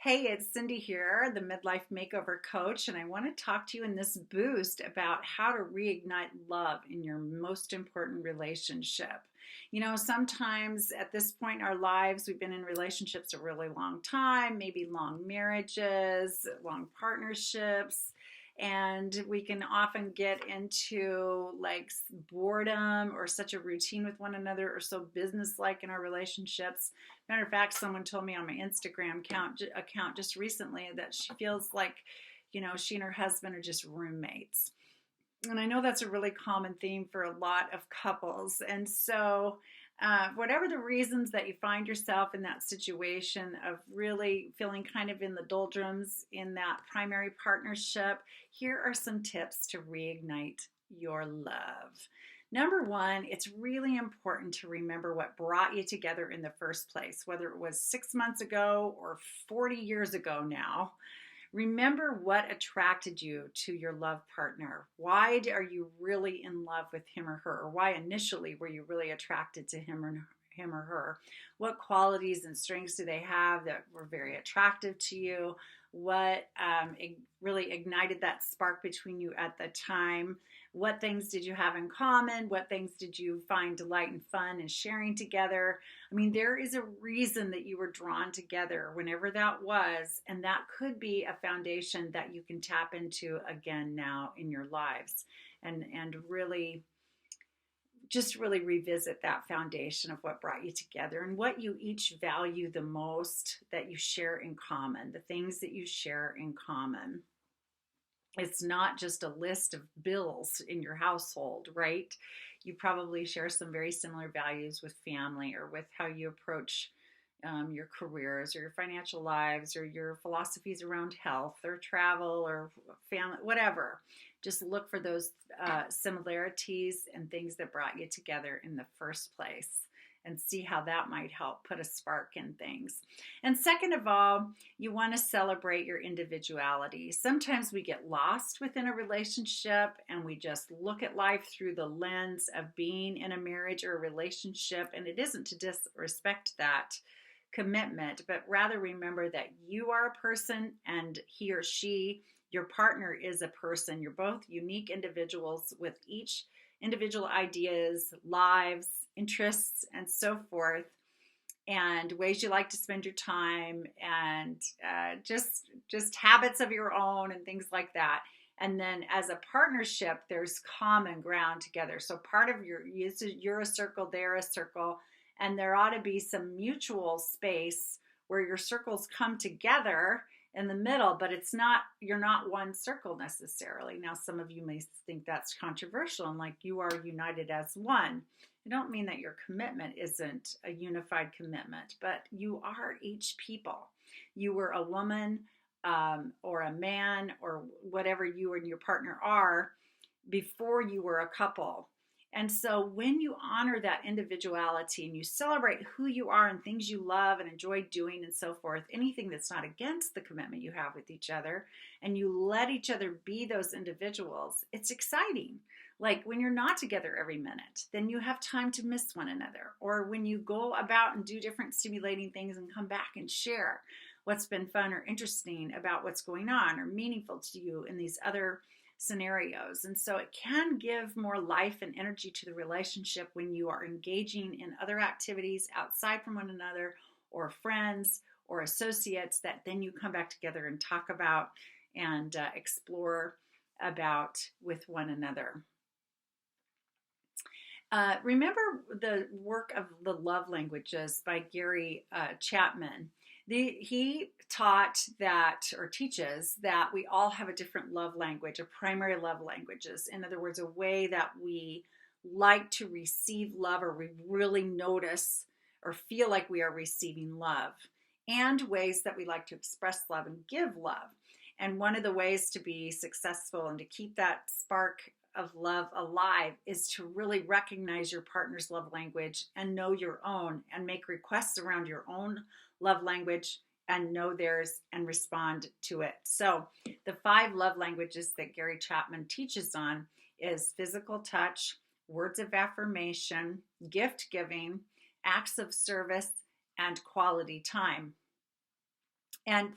Hey, it's Cindy here, the Midlife Makeover Coach, and I want to talk to you in this boost about how to reignite love in your most important relationship. Sometimes at this point in our lives, we've been in relationships a really long time, maybe long marriages, long partnerships, and we can often get into like boredom or such a routine with one another or so business-like in our relationships. Matter of fact, someone told me on my Instagram account just recently that she feels like, she and her husband are just roommates. And I know that's a really common theme for a lot of couples. And so, whatever the reasons that you find yourself in that situation of really feeling kind of in the doldrums in that primary partnership, here are some tips to reignite your love. Number one, it's really important to remember what brought you together in the first place, whether it was 6 months ago or 40 years ago now. Remember what attracted you to your love partner. Why are you really in love with him or her? Or why initially were you really attracted to him or her? What qualities and strengths do they have that were very attractive to you? What really ignited that spark between you at the time? What things did you have in common? What things did you find delight and fun in sharing together? I mean, there is a reason that you were drawn together, whenever that was, and that could be a foundation that you can tap into again now in your lives, and really just really revisit that foundation of what brought you together and what you each value the most that you share in common, the things that you share in common. It's not just a list of bills in your household, right? You probably share some very similar values with family or with how you approach your careers or your financial lives or your philosophies around health or travel or family, whatever. Just look for those similarities and things that brought you together in the first place and see how that might help put a spark in things. And second of all, you want to celebrate your individuality. Sometimes we get lost within a relationship and we just look at life through the lens of being in a marriage or a relationship, and it isn't to disrespect that commitment, but rather remember that you are a person and he or she, your partner, is a person. You're both unique individuals with each individual ideas, lives, interests, and so forth, and ways you like to spend your time, and just habits of your own and things like that. And then as a partnership, there's common ground together. So part of you're a circle, they're a circle, and there ought to be some mutual space where your circles come together in the middle, but you're not one circle necessarily. Now, some of you may think that's controversial and like you are united as one. I don't mean that your commitment isn't a unified commitment, but you are each people. You were a woman or a man or whatever you and your partner are before you were a couple. And so when you honor that individuality and you celebrate who you are and things you love and enjoy doing and so forth, anything that's not against the commitment you have with each other, and you let each other be those individuals, it's exciting. Like when you're not together every minute, then you have time to miss one another. Or when you go about and do different stimulating things and come back and share what's been fun or interesting about what's going on or meaningful to you in these other scenarios. And so it can give more life and energy to the relationship when you are engaging in other activities outside from one another or friends or associates that then you come back together and talk about and explore about with one another. Remember the work of the love languages by Gary Chapman. He taught that, or teaches that we all have a different love language, a primary love languages. In other words, a way that we like to receive love, or we really notice or feel like we are receiving love, and ways that we like to express love and give love. And one of the ways to be successful and to keep that spark of love alive is to really recognize your partner's love language and know your own and make requests around your own love language and know theirs and respond to it. So the 5 love languages that Gary Chapman teaches on is physical touch, words of affirmation, gift giving, acts of service, and quality time. And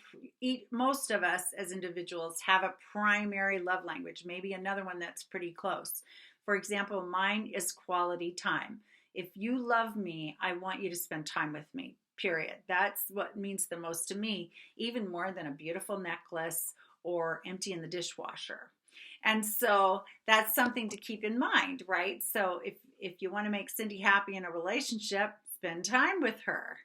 most of us as individuals have a primary love language, maybe another one that's pretty close. For example, mine is quality time. If you love me, I want you to spend time with me, period. That's what means the most to me, even more than a beautiful necklace or emptying the dishwasher. And so that's something to keep in mind, right? So if you want to make Cindy happy in a relationship, spend time with her,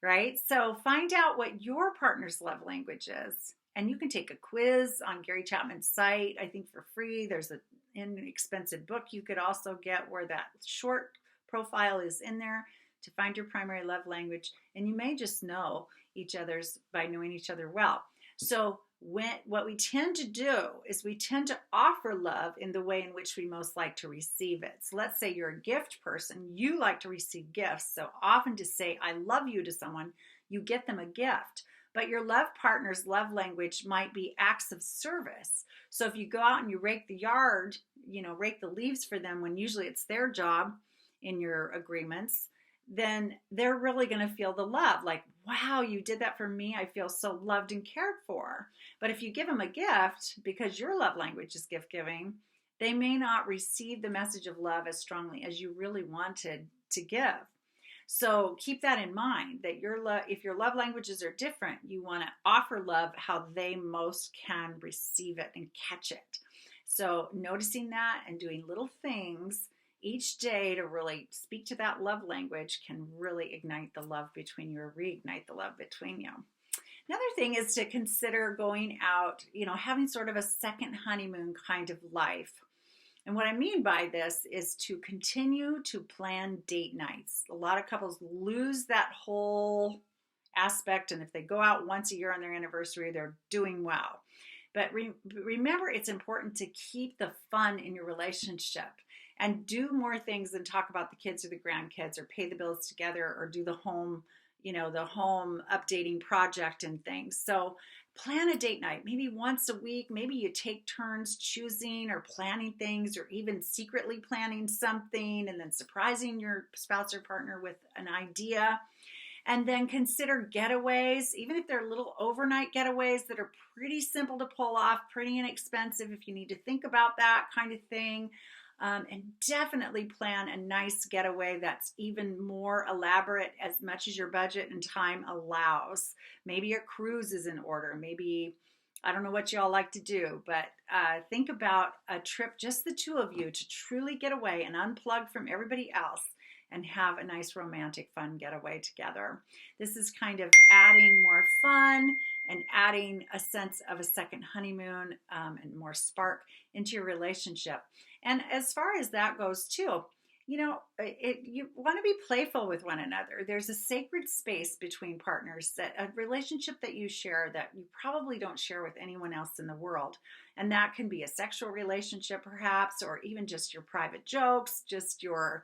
right? So find out what your partner's love language is. And you can take a quiz on Gary Chapman's site, I think for free. There's an inexpensive book you could also get where that short profile is in there to find your primary love language. And you may just know each other's by knowing each other well. So what we tend to do is we tend to offer love in the way in which we most like to receive it. So let's say you're a gift person, you like to receive gifts. So often to say I love you to someone, you get them a gift. But your love partner's love language might be acts of service. So if you go out and you rake the yard, rake the leaves for them when usually it's their job in your agreements, then they're really going to feel the love. Like, wow, you did that for me. I feel so loved and cared for. But if you give them a gift, because your love language is gift giving, they may not receive the message of love as strongly as you really wanted to give. So keep that in mind, that if your love languages are different, you want to offer love how they most can receive it and catch it. So noticing that and doing little things each day to really speak to that love language can really ignite the love between you, or reignite the love between you. Another thing is to consider going out, having sort of a second honeymoon kind of life. And what I mean by this is to continue to plan date nights. A lot of couples lose that whole aspect, and if they go out once a year on their anniversary, they're doing well. But remember, it's important to keep the fun in your relationship and do more things than talk about the kids or the grandkids or pay the bills together or do the home updating project and things. So plan a date night, maybe once a week. Maybe you take turns choosing or planning things, or even secretly planning something and then surprising your spouse or partner with an idea. And then consider getaways, even if they're little overnight getaways that are pretty simple to pull off, pretty inexpensive if you need to think about that kind of thing. And definitely plan a nice getaway that's even more elaborate as much as your budget and time allows. Maybe a cruise is in order. Maybe, I don't know what y'all like to do, but think about a trip, just the two of you, to truly get away and unplug from everybody else and have a nice romantic fun getaway together. This is kind of adding more fun and adding a sense of a second honeymoon and more spark into your relationship. And as far as that goes too, you want to be playful with one another. There's a sacred space between partners, that a relationship that you share that you probably don't share with anyone else in the world. And that can be a sexual relationship perhaps, or even just your private jokes, just your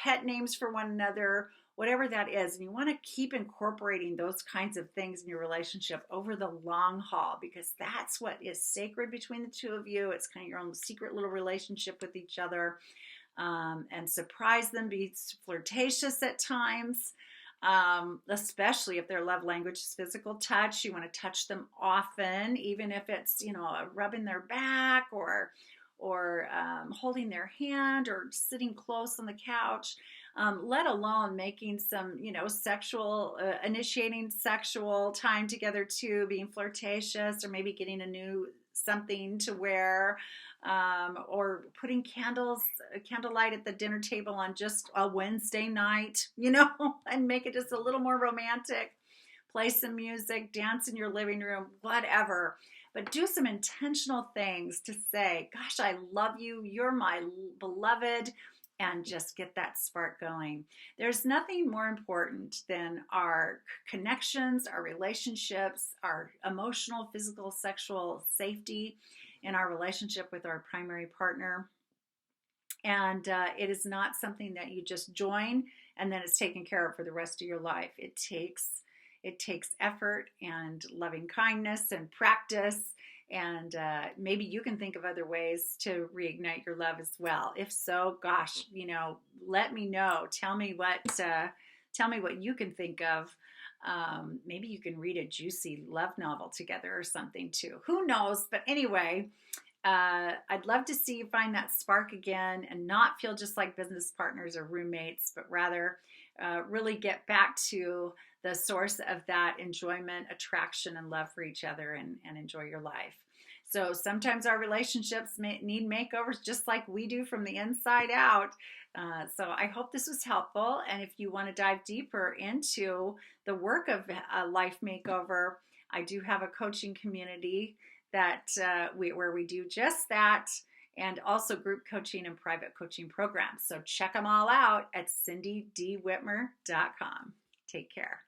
pet names for one another, whatever that is. And you want to keep incorporating those kinds of things in your relationship over the long haul, because that's what is sacred between the two of you. It's kind of your own secret little relationship with each other. And surprise them, be flirtatious at times, especially if their love language is physical touch. You want to touch them often, even if it's, rubbing their back or holding their hand or sitting close on the couch, let alone making some, initiating sexual time together too, being flirtatious, or maybe getting a new something to wear, or putting candlelight at the dinner table on just a Wednesday night, and make it just a little more romantic. Play some music, dance in your living room, whatever. But do some intentional things to say, gosh, I love you, you're my beloved, and just get that spark going. There's nothing more important than our connections, our relationships, our emotional, physical, sexual safety in our relationship with our primary partner. And it is not something that you just join and then it's taken care of for the rest of your life. It takes effort and loving kindness and practice. And maybe you can think of other ways to reignite your love as well. If so, gosh, let me know. Tell me what you can think of. Maybe you can read a juicy love novel together or something too. Who knows? But anyway, I'd love to see you find that spark again and not feel just like business partners or roommates, but rather really get back to the source of that enjoyment, attraction, and love for each other, and enjoy your life. So sometimes our relationships need makeovers just like we do from the inside out. So I hope this was helpful. And if you want to dive deeper into the work of a life makeover, I do have a coaching community that where we do just that, and also group coaching and private coaching programs. So check them all out at cindydwhitmer.com. Take care.